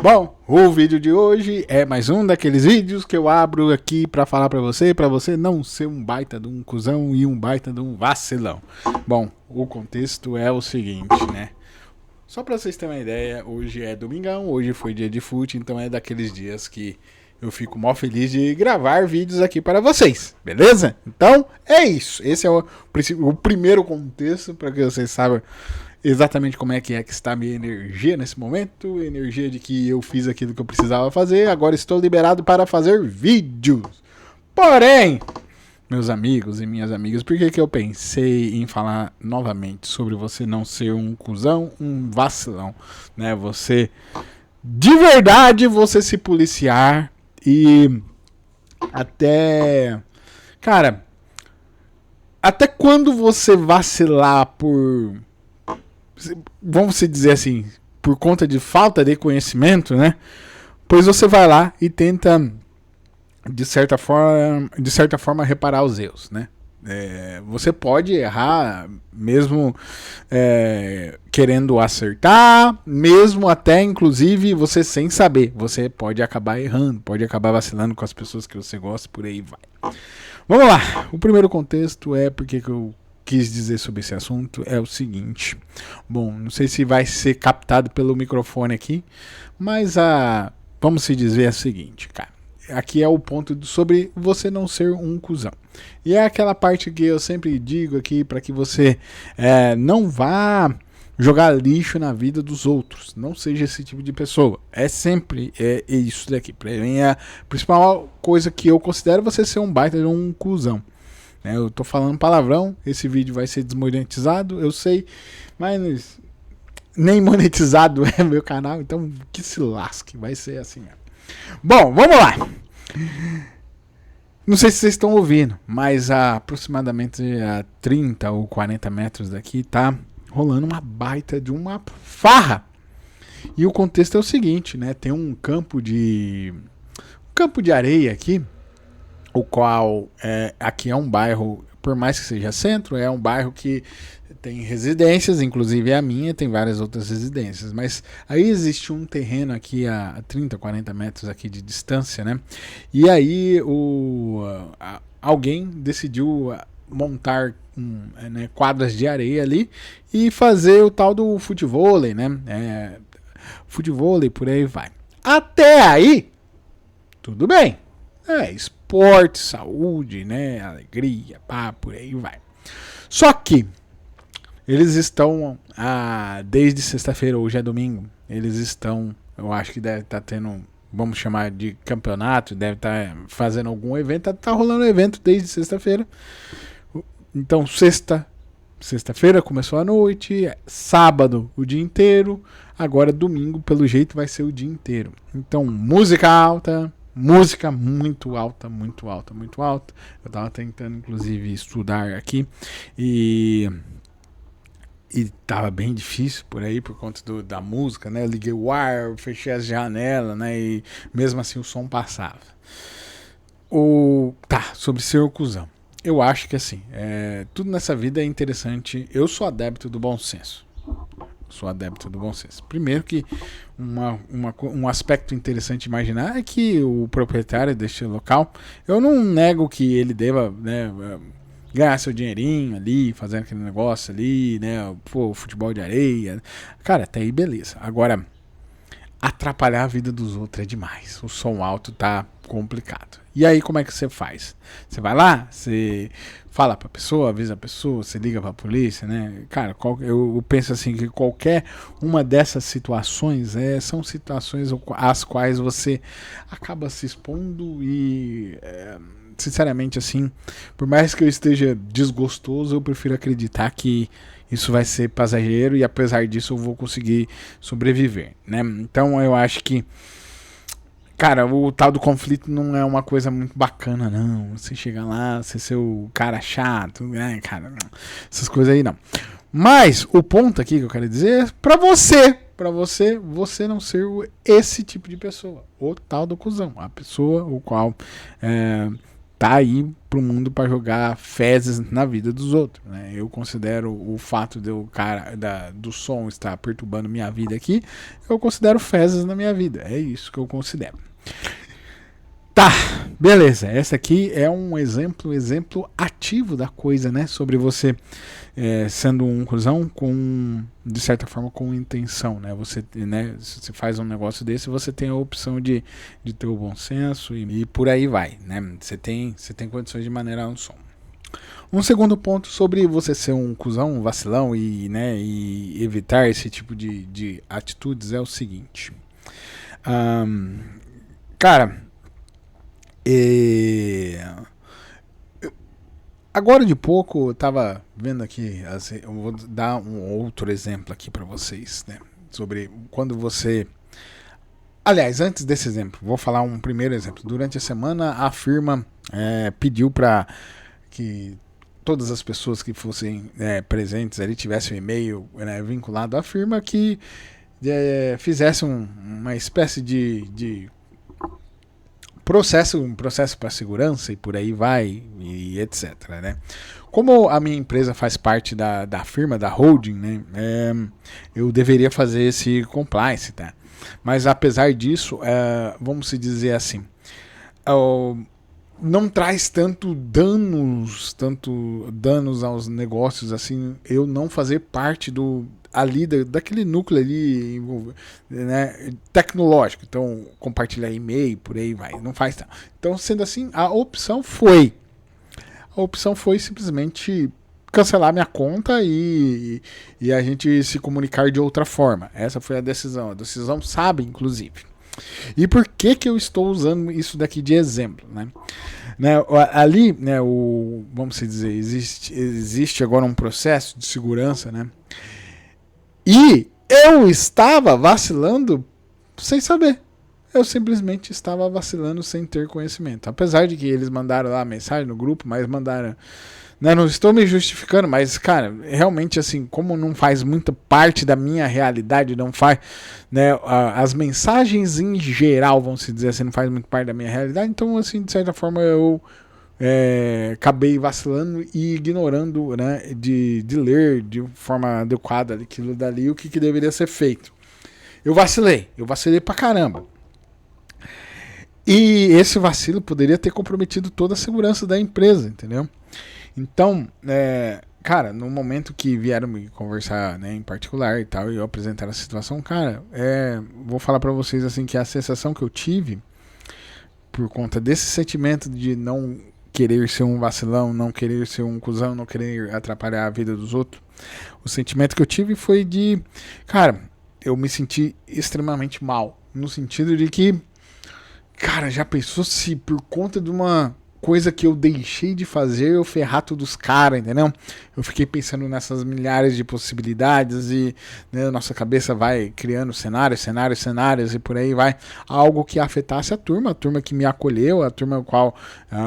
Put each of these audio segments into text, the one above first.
Bom, o vídeo de hoje é mais um daqueles vídeos que eu abro aqui pra falar pra você não ser um baita de um cuzão e um baita de um vacilão. Bom, o contexto é o seguinte, né? Só pra vocês terem uma ideia, hoje é domingão, hoje foi dia de fute, então é daqueles dias que eu fico mó feliz de gravar vídeos aqui para vocês, beleza? Então é isso, esse é o primeiro contexto para que vocês saibam exatamente como é que está a minha energia nesse momento, energia de que eu fiz aquilo que eu precisava fazer, agora estou liberado para fazer vídeos. Porém, meus amigos e minhas amigas, por que eu pensei em falar novamente sobre você não ser um cuzão, um vacilão, né? Você, de verdade, você se policiar e até, cara, até quando você vacilar por, vamos dizer assim, por conta de falta de conhecimento, né? Pois você vai lá e tenta de certa forma reparar os erros, né? Você pode errar mesmo querendo acertar, mesmo até inclusive você sem saber, você pode acabar errando, pode acabar vacilando com as pessoas que você gosta, por aí vai. Vamos lá, o primeiro contexto é porque que eu quis dizer sobre esse assunto é o seguinte. Bom, não sei se vai ser captado pelo microfone aqui, mas vamos se dizer o seguinte, cara. Aqui é o ponto sobre você não ser um cuzão. E é aquela parte que eu sempre digo aqui para que você não vá jogar lixo na vida dos outros. Não seja esse tipo de pessoa. É sempre isso daqui. Para mim é a principal coisa que eu considero você ser um baita de um cuzão. Eu tô falando palavrão, esse vídeo vai ser desmonetizado, eu sei, mas nem monetizado é meu canal, então que se lasque, vai ser assim mesmo. Bom, vamos lá. Não sei se vocês estão ouvindo, mas aproximadamente a 30 ou 40 metros daqui tá rolando uma baita de uma farra. E o contexto é o seguinte, né? Tem um campo de areia aqui, o qual aqui é um bairro, por mais que seja centro, é um bairro que tem residências, inclusive a minha, tem várias outras residências, mas aí existe um terreno aqui a 30, 40 metros aqui de distância, né? E aí alguém decidiu montar quadras de areia ali e fazer o tal do futevôlei, né? Futevôlei, por aí vai. Até aí, tudo bem. Esporte, saúde, né? Alegria, pá, por aí vai. Só que eles estão, desde sexta-feira, hoje é domingo, eles estão, eu acho que deve estar tendo, vamos chamar de campeonato, deve estar fazendo algum evento, tá rolando um evento desde sexta-feira. Então sexta-feira começou a noite, sábado o dia inteiro, agora domingo pelo jeito vai ser o dia inteiro. Então música alta, música muito alta, muito alta, muito alta. Eu tava tentando inclusive estudar aqui e tava bem difícil por aí, por conta da música, né? Eu liguei o ar, fechei as janelas, né? E mesmo assim o som passava. Sobre ser o cuzão. Eu acho que assim, tudo nessa vida é interessante. Eu sou adepto do bom senso. Primeiro que um aspecto interessante de imaginar é que o proprietário deste local, eu não nego que ele deva, né, ganhar seu dinheirinho ali, fazendo aquele negócio ali, né? Pô, futebol de areia. Cara, até aí beleza. Agora, atrapalhar a vida dos outros é demais. O som alto tá complicado. E aí, como é que você faz? Você vai lá, você fala pra pessoa, avisa a pessoa, você liga pra polícia, né? Cara, eu penso assim que qualquer uma dessas situações são situações às quais você acaba se expondo e sinceramente, assim, por mais que eu esteja desgostoso, eu prefiro acreditar que isso vai ser passageiro e apesar disso eu vou conseguir sobreviver, né? Então eu acho que, cara, o tal do conflito não é uma coisa muito bacana, não. Você chegar lá, você ser o cara chato, né, cara? Essas coisas aí não. Mas o ponto aqui que eu quero dizer é pra você não ser esse tipo de pessoa, o tal do cuzão, a pessoa o qual tá aí pro mundo para jogar fezes na vida dos outros, né? Eu considero o fato de o cara do som estar perturbando minha vida aqui, eu considero fezes na minha vida. É isso que eu considero. Tá, beleza. Essa aqui é um exemplo ativo da coisa, né? Sobre você sendo um cuzão de certa forma, com intenção, né? Você, né, se você faz um negócio desse, você tem a opção de ter o bom senso e por aí vai, né? Você tem condições de maneirar um som. Um segundo ponto sobre você ser um cuzão, um vacilão e evitar esse tipo de atitudes é o seguinte. Cara, agora de pouco eu tava vendo aqui, eu vou dar um outro exemplo aqui para vocês, né? Sobre quando você... Aliás, antes desse exemplo, vou falar um primeiro exemplo. Durante a semana, a firma pediu para que todas as pessoas que fossem presentes ali tivessem um e-mail vinculado à firma que fizesse uma espécie de um processo para segurança e por aí vai, e etc. Né? Como a minha empresa faz parte da firma, da holding, né, eu deveria fazer esse compliance, tá? Mas apesar disso, vamos se dizer assim, não traz tanto danos aos negócios assim, eu não fazer parte daquele núcleo ali, né, tecnológico. Então, compartilhar e-mail, por aí vai. Não faz tanto. Então, sendo assim, a opção foi simplesmente cancelar minha conta e a gente se comunicar de outra forma. Essa foi a decisão. A decisão sabe, inclusive. E por que eu estou usando isso daqui de exemplo, né? Ali, né, vamos dizer, existe agora um processo de segurança, né? E eu estava vacilando sem saber. Eu simplesmente estava vacilando sem ter conhecimento. Apesar de que eles mandaram lá a mensagem no grupo, mas mandaram... Né, não estou me justificando, mas, cara, realmente, assim, como não faz muita parte da minha realidade, não faz... Né, as mensagens em geral, vamos dizer assim, não faz muito parte da minha realidade, então, assim, de certa forma, eu... acabei vacilando e ignorando, né, de ler de forma adequada aquilo dali, o que deveria ser feito. Eu vacilei pra caramba. E esse vacilo poderia ter comprometido toda a segurança da empresa, entendeu? Então, cara, no momento que vieram me conversar, né, em particular e tal, e eu apresentar a situação, cara, vou falar pra vocês assim que a sensação que eu tive por conta desse sentimento de não querer ser um vacilão, não querer ser um cuzão, não querer atrapalhar a vida dos outros. O sentimento que eu tive foi de... Cara, eu me senti extremamente mal. No sentido de que... Cara, já pensou se por conta de uma coisa que eu deixei de fazer eu ferrar todos os caras, entendeu? Eu fiquei pensando nessas milhares de possibilidades e, né, nossa cabeça vai criando cenários e por aí vai. Algo que afetasse a turma que me acolheu, a turma qual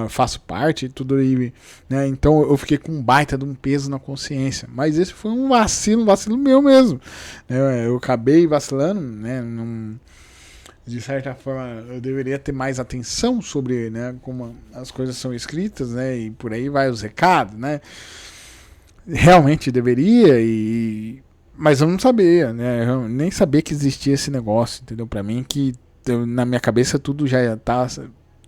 faço parte e tudo aí, né? Então eu fiquei com um baita de um peso na consciência. Mas esse foi um vacilo meu mesmo. Eu acabei vacilando, né? De certa forma, eu deveria ter mais atenção sobre, né, como as coisas são escritas, né, e por aí vai os recados, né. Realmente deveria, mas eu não sabia, né, eu nem sabia que existia esse negócio, entendeu? Pra mim, que na minha cabeça tudo já tá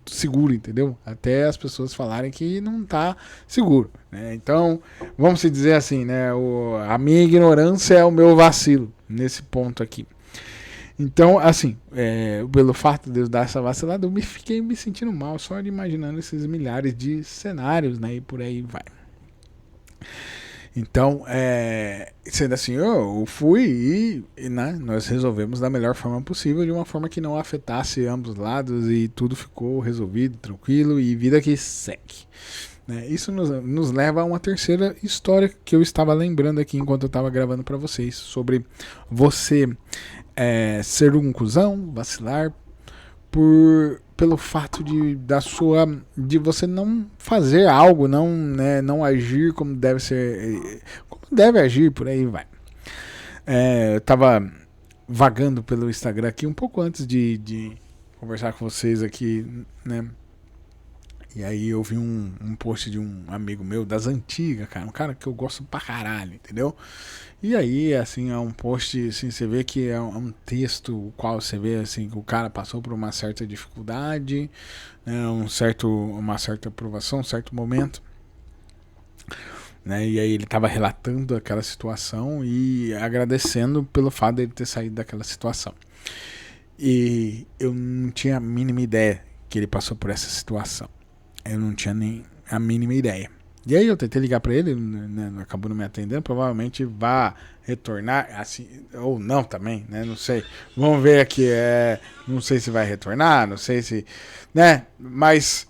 seguro, entendeu? Até as pessoas falarem que não tá seguro, né? Então, vamos dizer assim, né, a minha ignorância é o meu vacilo nesse ponto aqui. Então, assim, pelo fato de eu dar essa vacilada, eu fiquei me sentindo mal só de imaginando esses milhares de cenários, né? E por aí vai. Então, sendo assim, eu fui e né, nós resolvemos da melhor forma possível, de uma forma que não afetasse ambos lados e tudo ficou resolvido, tranquilo e vida que segue. Isso nos leva a uma terceira história que eu estava lembrando aqui enquanto eu estava gravando para vocês, sobre você ser um cuzão, vacilar pelo fato de você não fazer algo, não agir como deve agir, por aí vai. Eu estava vagando pelo Instagram aqui um pouco antes de conversar com vocês aqui, né? E aí eu vi um post de um amigo meu das antigas, cara, um cara que eu gosto pra caralho, entendeu? E aí, assim, é um post, assim, você vê que é um texto o qual você vê, assim, que o cara passou por uma certa dificuldade, né, uma certa aprovação, um certo momento, né, e aí ele estava relatando aquela situação e agradecendo pelo fato de ele ter saído daquela situação. E eu não tinha a mínima ideia que ele passou por essa situação. Eu não tinha nem a mínima ideia. E aí eu tentei ligar para ele, né, acabou não me atendendo, provavelmente vai retornar, assim, ou não também, né, não sei. Vamos ver aqui, não sei se vai retornar, não sei se, né, mas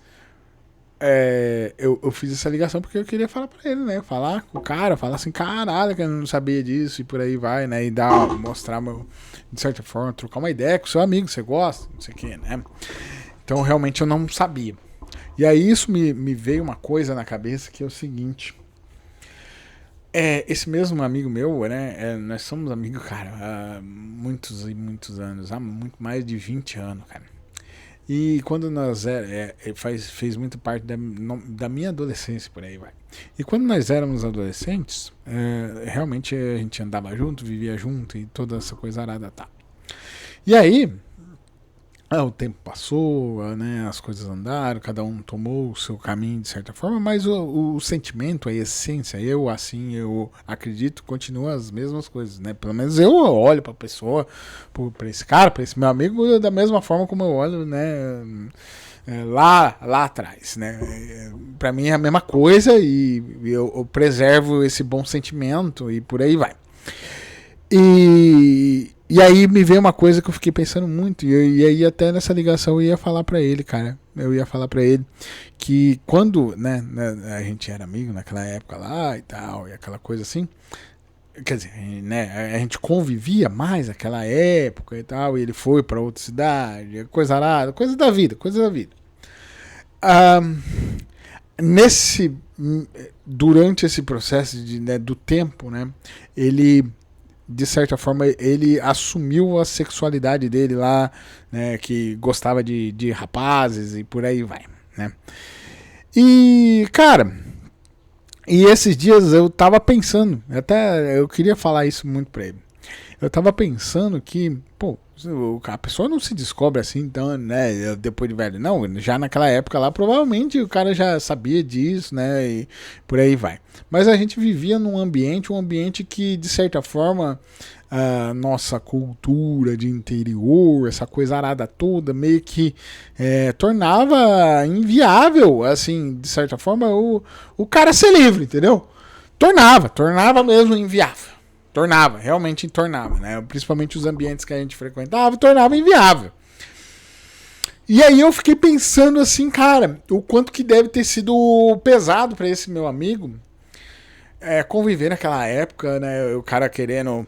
eu fiz essa ligação porque eu queria falar para ele, né, falar com o cara, falar assim, caralho, que eu não sabia disso e por aí vai, né, e mostrar de certa forma, trocar uma ideia com o seu amigo, você gosta, não sei o que, né. Então realmente eu não sabia. E aí isso me veio uma coisa na cabeça que é o seguinte. Esse mesmo amigo meu, né? Nós somos amigos, cara, há muitos e muitos anos. Há muito mais de 20 anos, cara. E quando nós fez muito parte da minha adolescência, por aí vai. E quando nós éramos adolescentes, realmente a gente andava junto, vivia junto e toda essa coisa arada tá. E aí... o tempo passou, né, as coisas andaram, cada um tomou o seu caminho de certa forma, mas o sentimento, a essência, eu acredito, continua as mesmas coisas, né? Pelo menos eu olho para a pessoa, para esse cara, para esse meu amigo, da mesma forma como eu olho, né, lá atrás, né? Para mim é a mesma coisa e eu preservo esse bom sentimento e por aí vai. E aí me veio uma coisa que eu fiquei pensando muito, e aí até nessa ligação eu ia falar pra ele, cara. Eu ia falar pra ele que quando, né, a gente era amigo naquela época lá e tal, e aquela coisa assim, quer dizer, né, a gente convivia mais naquela época e tal, e ele foi pra outra cidade, coisa arada, coisa da vida. Durante esse processo do tempo, né, ele... de certa forma, ele assumiu a sexualidade dele lá, né, que gostava de rapazes e por aí vai, né. E, cara, esses dias eu tava pensando, até eu queria falar isso muito pra ele. Eu tava pensando que, pô, a pessoa não se descobre assim, então, né, depois de velho. Não, já naquela época lá, provavelmente o cara já sabia disso, né, e por aí vai. Mas a gente vivia um ambiente que, de certa forma, a nossa cultura de interior, essa coisa arada toda, meio que tornava inviável, assim, de certa forma, o cara ser livre, entendeu? Tornava mesmo inviável. Realmente tornava, né? Principalmente os ambientes que a gente frequentava, tornava inviável. E aí eu fiquei pensando assim, cara, o quanto que deve ter sido pesado para esse meu amigo conviver naquela época, né? O cara querendo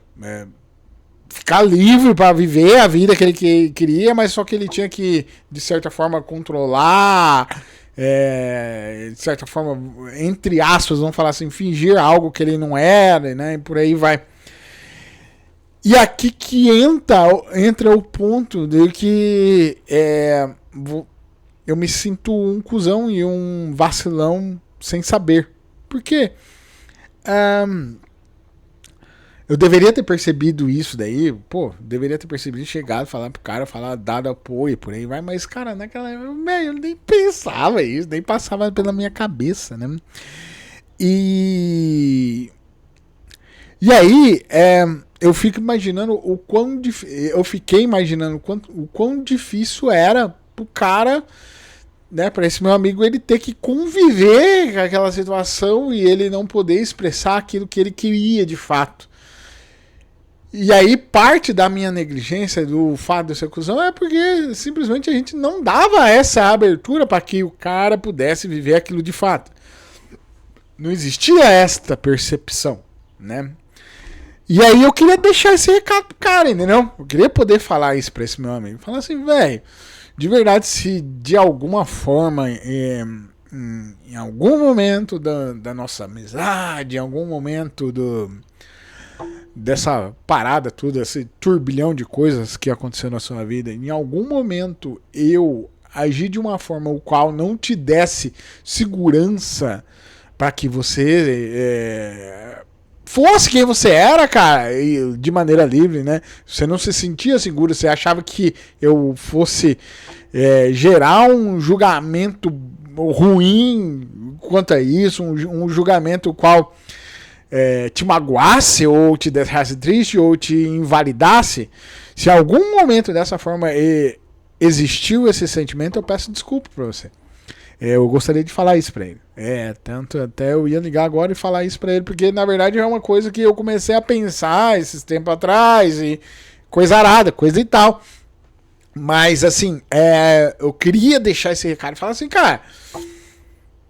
ficar livre para viver a vida que ele queria, mas só que ele tinha que, de certa forma, controlar, de certa forma, entre aspas, vamos falar assim, fingir algo que ele não era, né? E por aí vai. E aqui que entra o ponto de que eu me sinto um cuzão e um vacilão sem saber. Por quê? Eu deveria ter percebido isso daí, deveria ter percebido, chegado, falar pro cara, dado apoio, por aí vai, mas, cara, naquela época, eu nem pensava isso, nem passava pela minha cabeça, né? E aí, eu fico imaginando eu fiquei imaginando o quão difícil era pro cara, né, para esse meu amigo, ele ter que conviver com aquela situação e ele não poder expressar aquilo que ele queria de fato. E aí parte da minha negligência do fato de ser cuzão é porque simplesmente a gente não dava essa abertura para que o cara pudesse viver aquilo de fato. Não existia esta percepção, né? E aí eu queria deixar esse recado pro cara, entendeu? Eu queria poder falar isso pra esse meu amigo. Falar assim, velho, de verdade, se de alguma forma, em algum momento da nossa amizade, em algum momento dessa parada toda, esse turbilhão de coisas que aconteceu na sua vida, em algum momento eu agir de uma forma o qual não te desse segurança para que você fosse quem você era, cara, de maneira livre, né? Você não se sentia seguro, você achava que eu fosse gerar um julgamento ruim quanto a isso, um julgamento qual te magoasse, ou te deixasse triste, ou te invalidasse. Se em algum momento dessa forma existiu esse sentimento, eu peço desculpa pra você. Eu gostaria de falar isso pra ele. Tanto até eu ia ligar agora e falar isso pra ele, porque na verdade é uma coisa que eu comecei a pensar esses tempos atrás, e coisa arada, coisa e tal. Mas assim, eu queria deixar esse recado e falar assim, cara,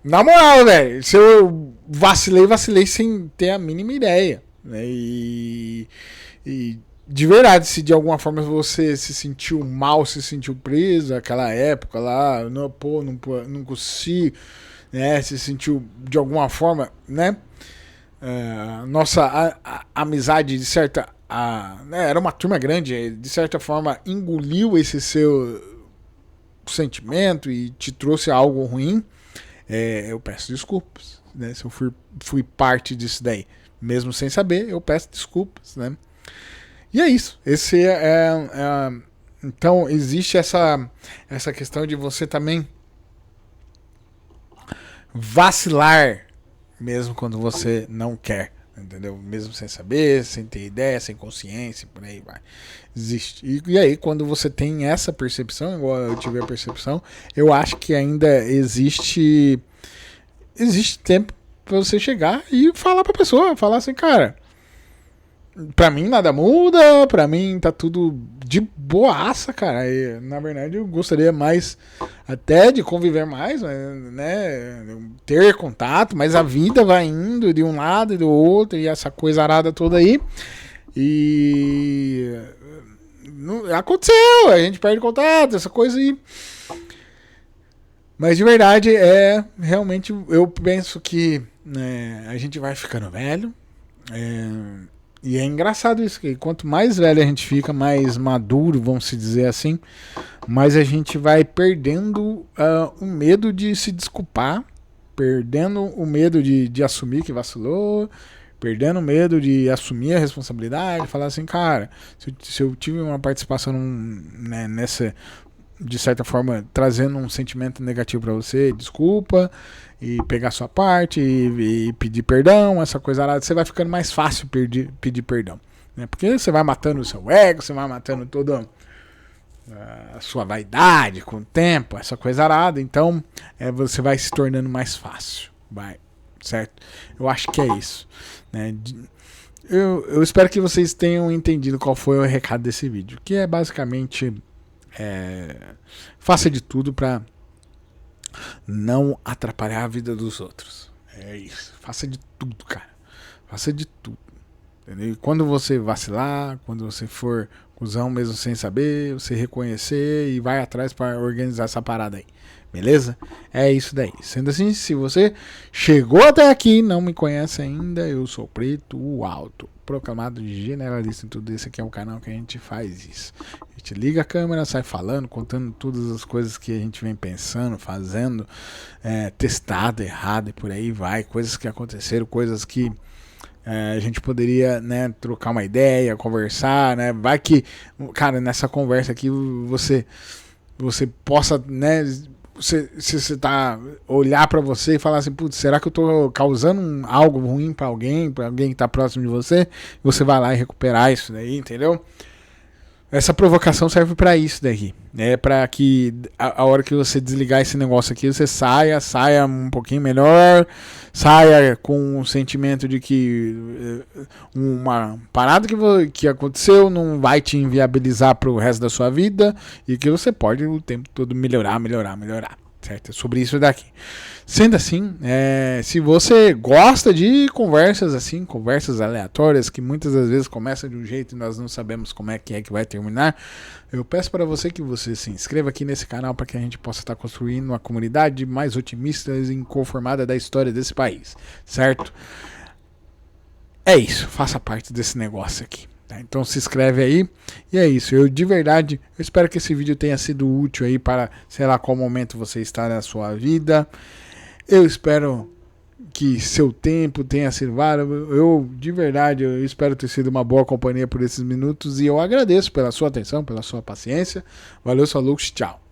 na moral, velho, se eu vacilei sem ter a mínima ideia, né? E de verdade, se de alguma forma você se sentiu mal, se sentiu preso naquela época lá, não consigo, né? Se sentiu de alguma forma, né? Nossa amizade, de certa. Né? Era uma turma grande, de certa forma engoliu esse seu sentimento e te trouxe algo ruim. Eu peço desculpas, né? Se eu fui parte disso daí, mesmo sem saber, eu peço desculpas, né? E é isso. Então existe essa questão de você também vacilar, mesmo quando você não quer, entendeu? Mesmo sem saber, sem ter ideia, sem consciência, por aí vai. Existe. E aí, quando você tem essa percepção, igual eu tive a percepção, eu acho que ainda existe tempo pra você chegar e falar pra pessoa, falar assim, cara, pra mim nada muda, pra mim tá tudo de boaça, cara. E, na verdade, eu gostaria mais até de conviver mais, né? Ter contato, mas a vida vai indo de um lado e do outro, e essa coisa arada toda aí. E aconteceu, a gente perde contato, essa coisa aí. Mas de verdade, realmente eu penso que, né, a gente vai ficando velho. E é engraçado isso, que quanto mais velho a gente fica, mais maduro, vamos se dizer assim, mais a gente vai perdendo o medo de se desculpar, perdendo o medo de assumir que vacilou, perdendo o medo de assumir a responsabilidade, falar assim, cara, se eu tive uma participação nessa, de certa forma, trazendo um sentimento negativo para você, desculpa, e pegar sua parte e pedir perdão, essa coisa lá, você vai ficando mais fácil pedir perdão, né? Porque você vai matando o seu ego, você vai matando toda a sua vaidade com o tempo, essa coisa arada, então você vai se tornando mais fácil, certo? Eu acho que é isso, né? Eu espero que vocês tenham entendido qual foi o recado desse vídeo, que é basicamente faça de tudo para não atrapalhar a vida dos outros. É isso. Faça de tudo, cara. Faça de tudo. Entendeu? E quando você vacilar, quando você for cuzão mesmo sem saber, você reconhecer e vai atrás para organizar essa parada aí. Beleza? É isso daí. Sendo assim, se você chegou até aqui e não me conhece ainda, eu sou Preto, o Alto, proclamado generalista em tudo. Esse aqui é o canal que a gente faz isso. A gente liga a câmera, sai falando, contando todas as coisas que a gente vem pensando, fazendo, testado, errado e por aí vai. Coisas que aconteceram, coisas que a gente poderia, né, trocar uma ideia, conversar, né? Vai que, cara, nessa conversa aqui você possa, né, você tá olhar pra você e falar assim, putz, será que eu tô causando algo ruim pra alguém que tá próximo de você? Você vai lá e recuperar isso daí, entendeu? Essa provocação serve pra isso daí, né? Pra que a hora que você desligar esse negócio aqui, você saia um pouquinho melhor, saia com o sentimento de que uma parada que aconteceu não vai te inviabilizar pro resto da sua vida e que você pode o tempo todo melhorar, certo? É sobre isso daqui. Sendo assim, se você gosta de conversas assim, conversas aleatórias, que muitas das vezes começam de um jeito e nós não sabemos como é que vai terminar, eu peço para você que você se inscreva aqui nesse canal para que a gente possa estar construindo uma comunidade mais otimista e inconformada da história desse país, certo? É isso, faça parte desse negócio aqui. Tá, então se inscreve aí. E é isso. Eu de verdade, eu espero que esse vídeo tenha sido útil aí para, sei lá, qual momento você está na sua vida. Eu espero que seu tempo tenha sido válido. Eu, de verdade, eu espero ter sido uma boa companhia por esses minutos. E eu agradeço pela sua atenção, pela sua paciência. Valeu, sou Lux, tchau.